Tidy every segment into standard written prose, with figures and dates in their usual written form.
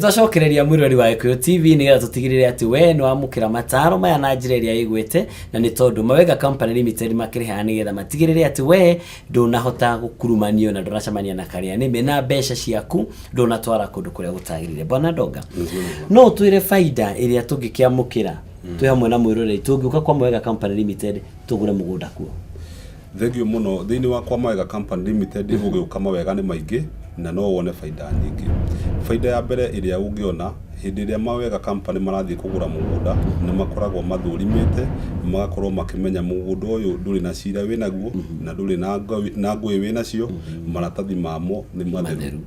Nitwacokereria mwirori wa Gikuyu TV nigetha tutigirire ati we ni wamukira mataro maya na njira iria igwete na ni tondu Mawega Company Limited makiriha nigetha matigirire ati we ndunahota gukurumanio na nduracamania na karia nime na mbeca ciaku ndunatwara kundu kuria gutagirire. Bwana Ndonga, no twire faida iria tungikiamukira twi hamwe na mwirori tungiuka kwa Mawega Company Limited tugure mugunda kuo? Thengio muno thiini wa kwa Mawega Company Limited ugiuka mawega ni maingi na no wone faida nyingi. Faida ya mbere iria ungiona hindi iria Mawega Company marathie kugura mugunda ni makoragwo mathurimite magakorwo makimenya mugunda uyu nduri na cira winaguo na nduri na ngui winacio maratathi mamo ni matheru.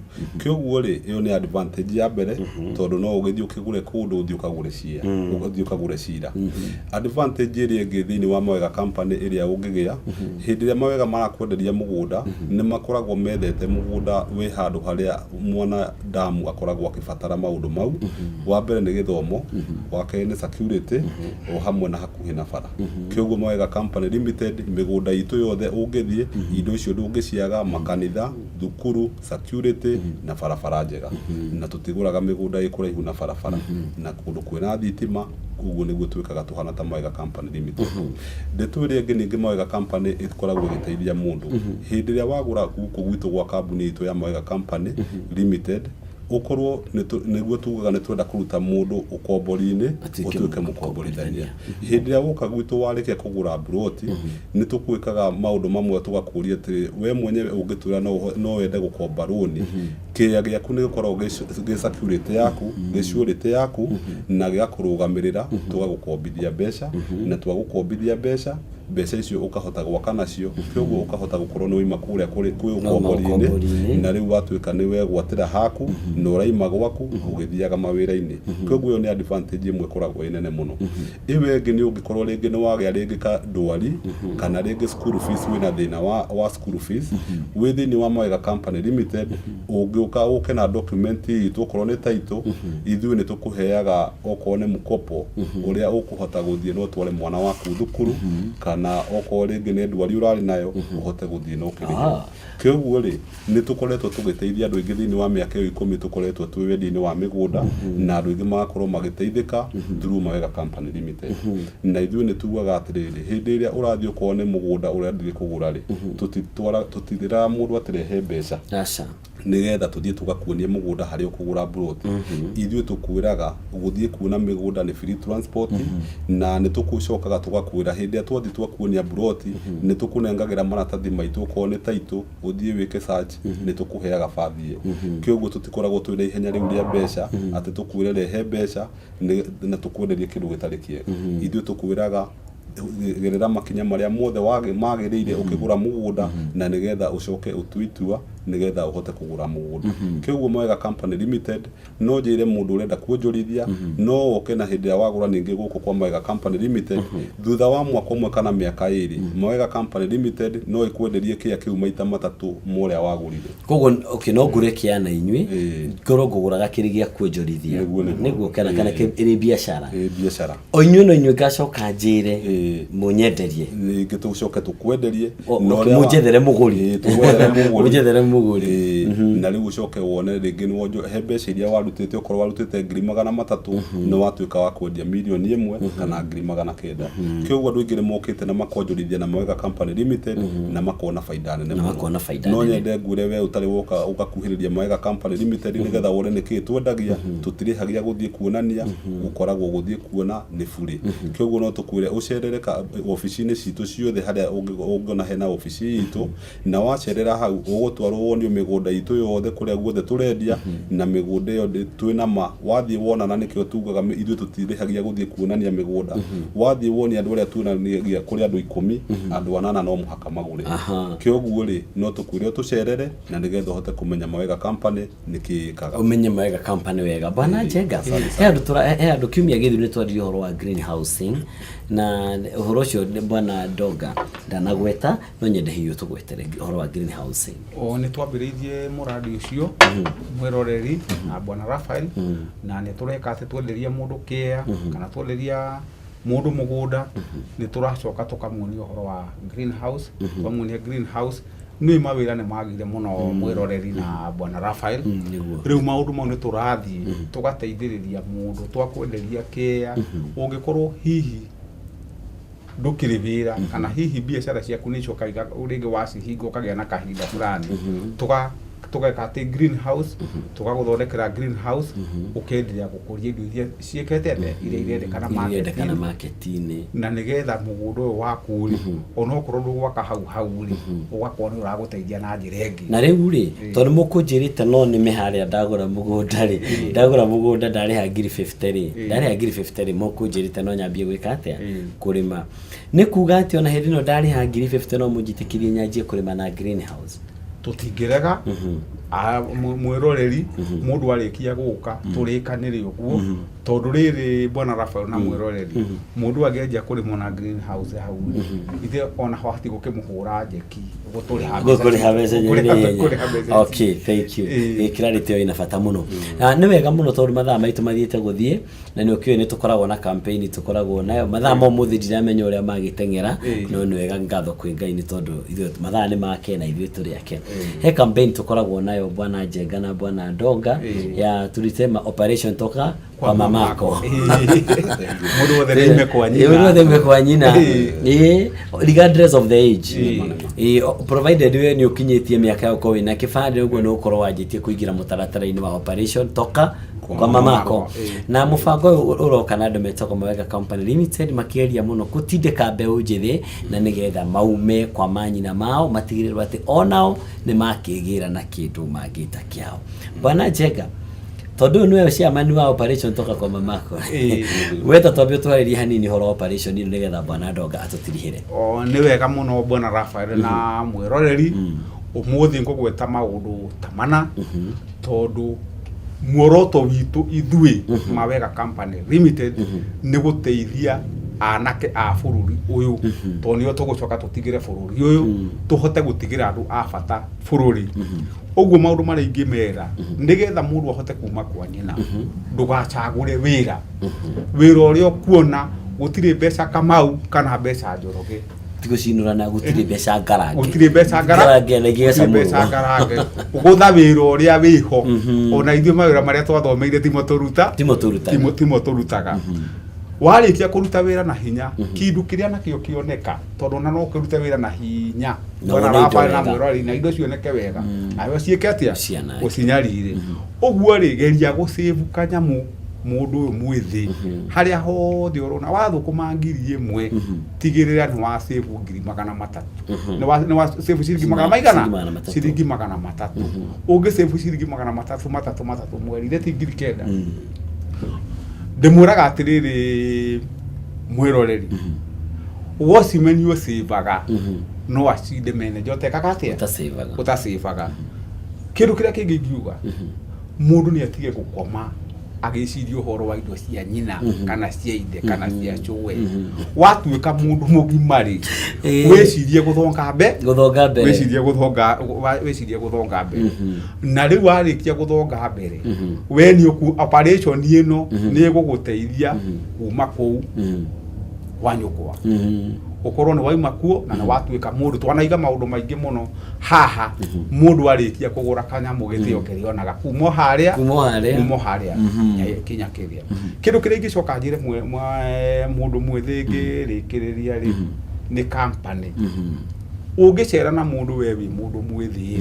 Kioguo ri iyo ni advantage ya mbere tondu no ugithie ukigure kundu uthie ukagure cira. Advantage iria ingi thiini wa Mawega Company iria ungigia hindi iria Mawega marakwenderia mugunda ni makoragwo methete mugunda wi handu haria mwana damu akoragwo akibatara maundu mau. Wa mbere ni githomo, wa kerĩ ni security o hamwe na hakuhi na bara. Kioguo Mawega Company Limited migunda itu yothe ungithie indo icio ndungiciaga makanitha, thukuru, security na barabara njega. Na tutiguraga migunda ikuraihu na barabara na kundu kwina thitima. Uguo niguo twikaga tuhana ta Mawega Company Limited. Ndeto iria ingi ningi Mawega Company ikoragwo igiteithia mundu hindi iria wagura guku gwitu gwa kambuni itu ya Mawega Company Limited ukorwo niguo tugaga ni twenda kuruta mundu ukombori-ini utuike mukomborithania. Hindi iria guka gwitu warike kugura broti ni tukwikaga maundu mamwe tugakuria ati we mwenyewe ungitura no wende gukomba roni kia giaku ni gikorwo gi security yaku gi surety yaku na giakurugamirira tugagukombithia mbeca na twagukombithia mbeca icio ukahota gwaka nacio. Kioguo ukahota gukorwo ni wima kuria kuri ukombori-ini na riu watuika ni we gwatira haku no raima gwaku ugithiaga mawira-ini. Kioguo iyo ni advantage imwe koragwo inene muno. Iwe ingi ni ungikorwo ringi ni wagia ringi ka ndwari kana ringi school fees wina thina wa school fees wi thiini wa Mawega Company Limited ungiuka uke na document itu korwo ni title ithui ni tukuheaga okorwo ni mukopo uria ukuhota guthie no tware mwana waku thukuru kana okorwo ringi ni ndwari urari nayo uhote guthie no kirihira. Kioguo ri ni tukoretwo tugiteithia andu ingi thiini wa miaka 10 tukoretwo twi wendi-ini wa migunda na andu ingi magakorwo magiteithika through Mawega Company Limited. Na ithui ni tugaga atiriri hindi iria urathie ukorwo ni mugunda urendire kugura ri tutithira mundu atirehe mbeca nigetha tuthie tugakuonie mugunda haria ukugura broti. Ithui tukwiraga guthie kuona migunda ni free transport na ni tukucokaga tugakwira hindi ya twathie twakuonia broti ni tukunengagira maratathi maitu ukorwo ni title uthie wike search ni tukuheaga bathie. Kioguo tutikoragwo twina ihenya riu ria mbeca ati tukwire rehe mbeca na tukwenderie kindu gitari kiega. Ithui tukwiraga gerera makinya maria mothe magirire ukigura mugunda na nigetha ucoke utuitua nigetha uhote kugura mugunda. Kioguo Mawega Company Limited no njire mundu urenda kuonjorithia no oke na hindi ya wagura ningi guku kwa Mawega Company Limited thutha wa mwaka umwe kana miaka 2 Mawega Company Limited no ikwenderie kia kiu maita matatu muria wagurire. Koguo no ngure kia na inyui ngoro nguguraga kirigia kuonjorithia niguo kana ni biashara o inyui no inyui gacoka njire munyenderie ningi tucoke tukwenderie no munjethere muguri na riu ucoke wone ringi ni wonjo he mbeca iria warutite ukorwo warutite 300,000 no watuika wa kwendia milioni 1 kana 900,000. Kioguo andu ingi ni mokite na makonjorithia na Mawega Company Limited na makona faida nene no nyende ngure we utari woka ugakuhiriria Mawega Company Limited nigetha wone niki twendagia tutirihagia guthie kuonania ukoragwo guthie kuona ni bure. Kioguo no tukwire ucerere ofici-ini citu ciothe haria ungiona hena ofici itu na wacerera hau ugutwarwo wonio migunda itu yothe kuria guothe turendia na migunda iyo twina ma wathie wona na nikio tugaga ithu tutirihagia guthie kuonania migunda wathie woni andu aria tuonania kuria andu 10 andu 8 no muhaka magure. Kioguo ri no tukwire tucerere na nigetha uhote kumenya Mawega Company nikikaga umenye Mawega Company wega. Bwana Njenga he andu kiumia githu ni twaririo horo wa greenhousing na horo ucio Bwana Ndonga ndanagweta no nyende hiyo tugwetere horo wa greenhousing. Ni twambiririe muradi ucio mwiroreri na Bwana Rafael na ni tureka ati twenderia mundu kia kana twenderia mundu mugunda ni turacoka tukamuonia horo wa greenhouse twamuonia greenhouse nĩ mawĩra nĩ magire mũno mwĩroreri na bwana Raphael rĩu maũndũ mau nĩ tũrathiĩ tũgateithĩrĩria mũndũ twakwenderia kea ũngĩkorwo hihi ndũkĩrĩ wĩra kana hihi biacara ciaku nĩ icokaga rĩngĩ wacihinga ũkagĩa na kahinda fulani tugeka atĩ greenhouse tugagũthondekera greenhouse ũkenderia gũkũria indo iria ciĩkete iria irendekana market-inĩ na nĩgetha mũgũnda ũyũ waku rĩ ona okorwo ndũgwaka hau rĩ ũgakorwo nĩ ũragũteithia na njĩra ĩngĩ na rĩu rĩ tondũ mũkũnjĩrĩte no nĩ harĩa ndagũra mũgũnda rĩ ndarĩha ngiri 50 rĩ ndarĩha ngiri 50 rĩ mũkũnjĩrĩte no nyambie gwĩka atĩa kũrĩma nĩ kuga atĩ ona hĩndĩ ĩno ndarĩha ngiri 50 no mũnjĩtĩkĩrie nyanjie kũrĩma na greenhouse tutingirega mwĩroreri mũndũ arĩkia gũka tũrĩkanĩre ũguo tondũ rĩrĩ bwana Raphael na mwĩroreri mũndũ angĩenja kũrĩma na greenhouse hau ithe ona hati gũkĩmũhũra njeki gũkũrĩha mbeca okay thank you clarity ĩna bata mũno nĩ wega mũno tondũ mathaa maitũ mathiĩte gũthiĩ na nĩ ũkĩoĩ nĩ tũkoragwo na campaign tũkoragwo nayo mathaa mo mũthĩ ndiramenya ũrĩa magĩteng'era no nĩ wega ngatho kwĩ Ngai nĩ tondũ ithuĩ mathaa nĩ make na ithuĩ tũrĩ ake he campaign tũkoragwo nayo bwana Njenga na bwana Ndonga ya tulisema operation toka kwa mamako mũndũ wothe nĩ kwa nyina regardless of the age provided we nĩ ũkinyĩtie mĩaka yako wĩna kĩbandĩ ũguo nĩ ũkorwo wanjĩtie kũingĩra mũtaratara-inĩ wa operation toka kwa mamako na mũbango ũyũ ũroka na andũ metagwo Mawega Company Limited makĩgeria mũno gũtindĩka mbeũ njĩthĩ na nĩgetha maume kwa manyina mao matigĩrĩrwo atĩ onao nĩ makĩgĩra na kĩndũ mangĩta kĩao bwana Njenga tondũ nĩwe chairman wa operation toka kwa mamako weta twambie twarĩrie hanini horo operation ĩno nĩgetha bwana Ndonga atũtirihĩre nĩ wega mũno bwana Raphael na mwĩroreri ũmũthĩ ngũgweta maũndũ tamana tondũ muoroto witũ ithuĩ Mawega Company Limited nĩ gũteithia anake a bũrũri ũyũ tondũ nĩo tũgũcoka tũtigĩre bũrũri ũyũ tũhote gũtigĩra andũ a bata bũrũri ũguo maũndũ marĩa ingĩmera nĩgetha mũndũ ahote kuma kwa nyina ndũgacagũre wĩra ũrĩa ũkuona gũtirĩ mbeca Kamau kana mbeca Njoroge tigucinũrana gũtirĩ mbeca ngarange mbeca ngarange ũgũtha wĩra ũrĩa wĩho ona ithuĩ mawĩra marĩa twathomeire timo tũrutaga warĩkia kũruta wĩra na hinya kĩndũ kĩrĩa nakĩo kĩoneka tondũ ona no kĩrute wĩra na hinya bwana Raphael na mwĩroreri na indo cioneke wega nayo ciĩke atĩa ũcinyarire ũguo rĩ geria gũsave kanyamũ mũndũ ũyũ mwĩthĩ harĩa hothe ũrona wathũkũma ngiri ĩmwe tigĩrĩra nĩ wa save ngiri 300 nĩ wa save ciringi 300 ciringi 300 ũngĩ save ciringi 300 mweri ti ngiri 9 ndĩmwĩraga atĩrĩrĩ mwĩroreri wocimeni ũsĩvaga no acinde manager ũtekaga atĩa ũtasĩvaga kĩndũ kĩrĩa kĩngĩ ingiuga mũndũ nĩ atige gũkoma agĩciria ũhoro wa indo cia nyina kana cia inde kana cia chũwe watuĩka mũndũ mũgima rĩ wĩcirie gũthonga mbere na rĩu warĩkia gũthonga mbere we nĩ operation ĩno nĩ ĩgũgũteithia kuma kũu wanyũkwa ukorwo ni waima kuo na watuika mundu twanaiga maundu maingi muno haha mundu arĩkia kugura kanyamu gĩthĩo kĩrionaga kumo haria kinya kĩrĩa kindu kĩrĩa ingĩcoka njire mundu mwĩthĩ ngĩrĩkĩrĩria rĩ ni company ũngĩcera na mundu we wi mundu mwĩthĩ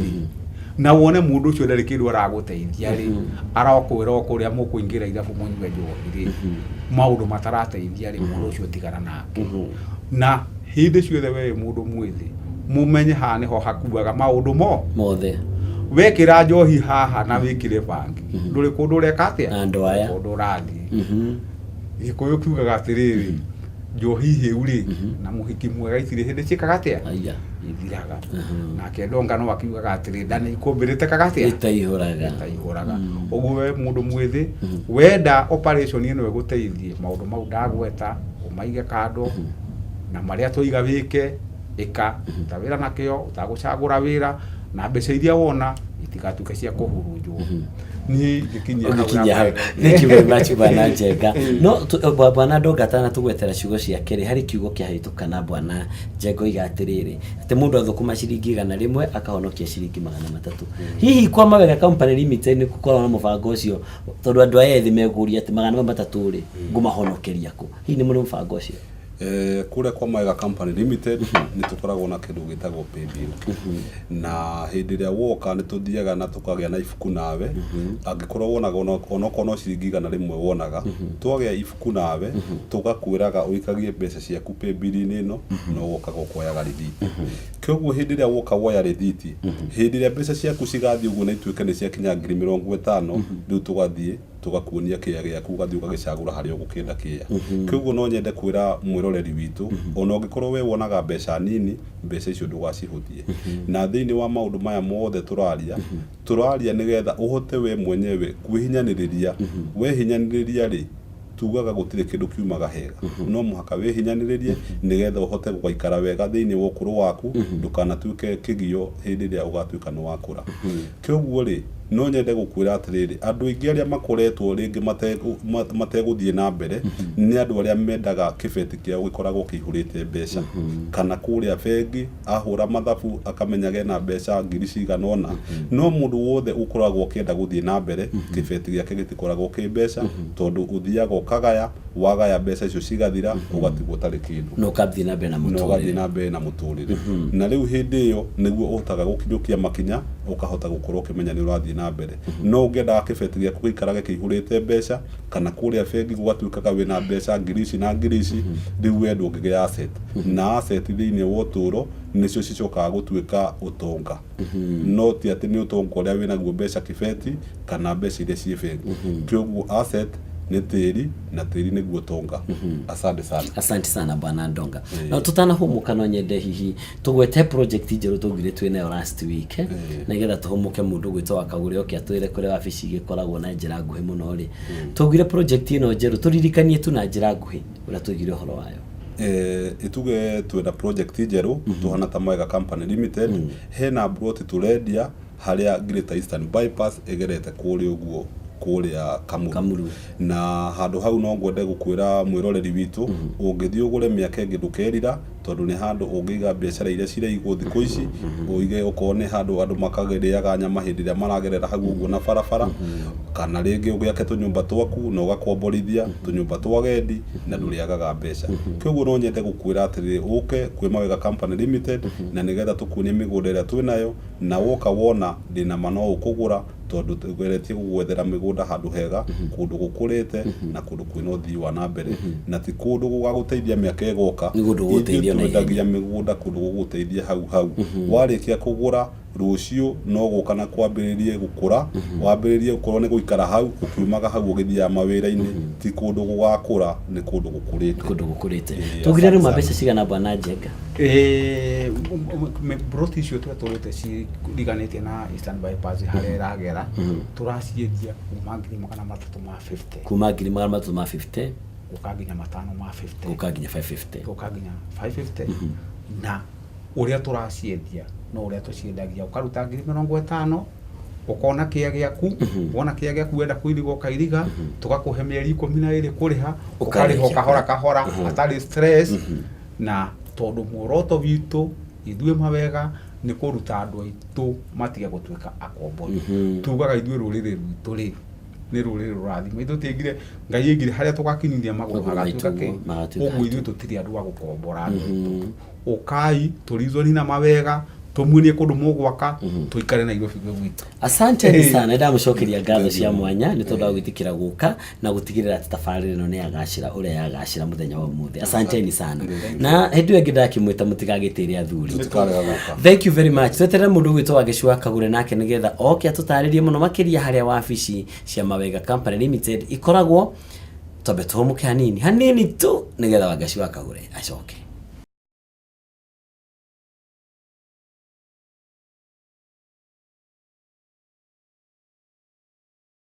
na wone mundu ucio ndarĩ kĩndũ aragũteithia rĩ arakwĩra kũrĩa mũkũingĩra ithabu mũnyue njohi rĩ maundu matarateithia rĩ mundu ucio tigana nake na hĩndĩ ciothe we mundu mwĩthĩ mumenye haha niho hakuaga maundu mothe wekĩra njohi haha na wĩkĩre bangi ndũrĩ kũndũ ũreka atĩa andũ aya kũndũ ũrathiĩ gĩkũyũ kiugaga atĩrĩrĩ njohi hĩu rĩ na mũhiki mwega itirĩ hĩndĩ ciĩkaga atĩa ithiraga nake Ndonga no akiugaga atĩrĩ nda nĩ ikũmbĩrĩte kaga atĩa itaihũraga ũguo we mundu mwĩthĩ wenda operation ĩno ĩgũteithie maundu mau ndagweta umaige kando na marĩa tũiga wĩke ĩka ta wĩra nakĩo utagũcagũra wĩra na mbeca iria wona itigatuĩke cia kũhurunjwo ni gikinyia hau. Thank you very much bwana Njenga. No bwana Ndonga tana tugwetera ciugo cia keri hari kiugo kia hituka na bwana Njenga igatiriri ati mundu athukuma ciringi 100 akahonokia ciringi 300. Hihi kwa Mawega Company Limited ni kukorwo na mubango ucio tondu andu aya ethi meguria ati 300 ri ngumahonokeria ku. Hihi ni muri mubango ucio? Kule kwa Mawega Company Limited ni tukoragwo na kindu gitagwo paybill na hindi ria woka ni tuthiaga na tukagia na ifuku nawe angikorwo wonaga onokono ciringi 100 wonaga twagia ifuku nawe tugakwiraga uikagie mbeca ciaku paybill-ini ino no woka gukwoyaga rithiti kwoguo hindi ria woka woya rithiti hindi ria mbeca ciaku cigathii uguo na ituike ni ciakinya 50,000 riu tugathii tugakuonia kia giaku ugathii ugagicagura haria ugukenda kia kwoguo no nyende kwira mwiroreri witu ona ungikorwo we wonaga mbeca nini mbeca icio ndugacihuthie na thiini wa maundu maya mothe turaria nigetha uhote we mwenyewe kwihinyaniriria we hinyaniriria ri tugaga gutire kindu kiumaga hega no muhaka we hinyaniririe nigetha uhote guikara wega thiini wa ukuru waku ndukanatuike kigio hindi ria ugatuika no wakura kwoguo ri no nyende gukwira atiriri andu ingi aria makoretwo ringi mateguthie na mbere ni andu aria mendaga kibeti kia gikoragwo kihurite mbeca kana kuria bengi ahura mathabu akamenyage na mbeca ngiri ciganona no mundu wothe ukoragwo kienda guthie na mbere kibeti giake gitikoragwo ki mbeca tondu uthiaga ukagaya wagaya mbeca icio cigathira ugatigwo tari kindu no kathie na mbere na muturire na riu hindi iyo niguo uhutaga gukinyukia makinya ukahota gukorwo kimenya ni urathie na mbere no ngenda kibeti giaku gikarage kihurite mbeca kana kuria bengi gugatuikaga wina mbeca ngiri na ngiri riu wendu ngigea asset na asset thiini wa uturo nicio cicokaga gutuika utonga no ti ati ni utonga uria wina guo mbeca kibeti kana mbeca iria cie bengi kwoguo asset ni tiri na tiri niguo tonga asante sana bwana Ndonga na tutana humuka no nyende hihi tugwete project njeru tugire twine last week na getha tuhumuke mundu gwitwa wakagure okia twire kure wabici gikoragwo na njira nguhi muno ri tugire project ino njeru turirikanie tu na njira nguhi ura tugire horo wayo ituge twina project njeru tuhana ta Mawega Company Limited hena broti turendia haria Greater Eastern Bypass egerete kuri uguo kuria Kamuru na handu hau no ngwende gukwira mwiroreri witu ungithii ugure miaka ingi ndukerira tondu ni handu ungiga biashara iria cire igwo thiku ici uige ukone handu andu makagiriaga nyama hindi ria maragerera hau uguo na barabara kana ringi ugiake tunyumba twaku na ugakomborithia tunyumba twa gendi na nduriagaga mbeca kwoguo no nyende gukwira atiri uke kwi Mawega Company Limited na nigetha tukunie migunda iria twinayo na woka wona ndina mano ukugura tondu tugeretie gugwethera migunda handu hega kundu gukurite na kundu kwina uthii wa na mbere na ti kundu gugaguteithia miaka igoka twendagia migunda kundu guguteithia hau warikia kugura rucio no gukana kwambiririe gukura wambiririe gukorwo ni guikara hau ukiumaga hau ugithia mawira-ini ti kundu gugakura ni kundu gukurite tugire ru mabesa cigana bwana Njenga broti icio twetorete ci riganite na Eastern Bypass haria iragera turaciendia kuma 350 ukaginya 550 ukaginya 550 na uria turaciendia no uria tuciendagia ukaruta 50,000 ukona kia giaku wona kia giaku wenda kuiriga ukairiga tugakuhe mieri 12 kuriha ukariha kahora atari stress na tondu muoroto witu ithue Mawega ni kuruta andu aitu matige gutuika akombori tugaga ithue ruriri rwitu ri ni ruriri rurathima ithu tigire ngai igire haria tugakinyithia maguru magatuika ke uguo ithue tutiri andu a gukombora andu ukai turizoni na Mawega tumunie kundu mugwaka tuikare na igofi gwitu asante sana ndamucokeria ngatho cia mwanya ni tondu gwitikira guka na gutigirira tafariri no ni agacira uria yagacira muthenya wa muthe asante sana na hendu engi ndakimwita mutigagitire athuri thank you very much twetere mundu gwitwa wagicua kagure nake nigetha oke atutaririe muno makiria haria wabici cia Mawega Company Limited ikoragwo tobe tuhumuke hanini tu nigetha wagicua kagure acoke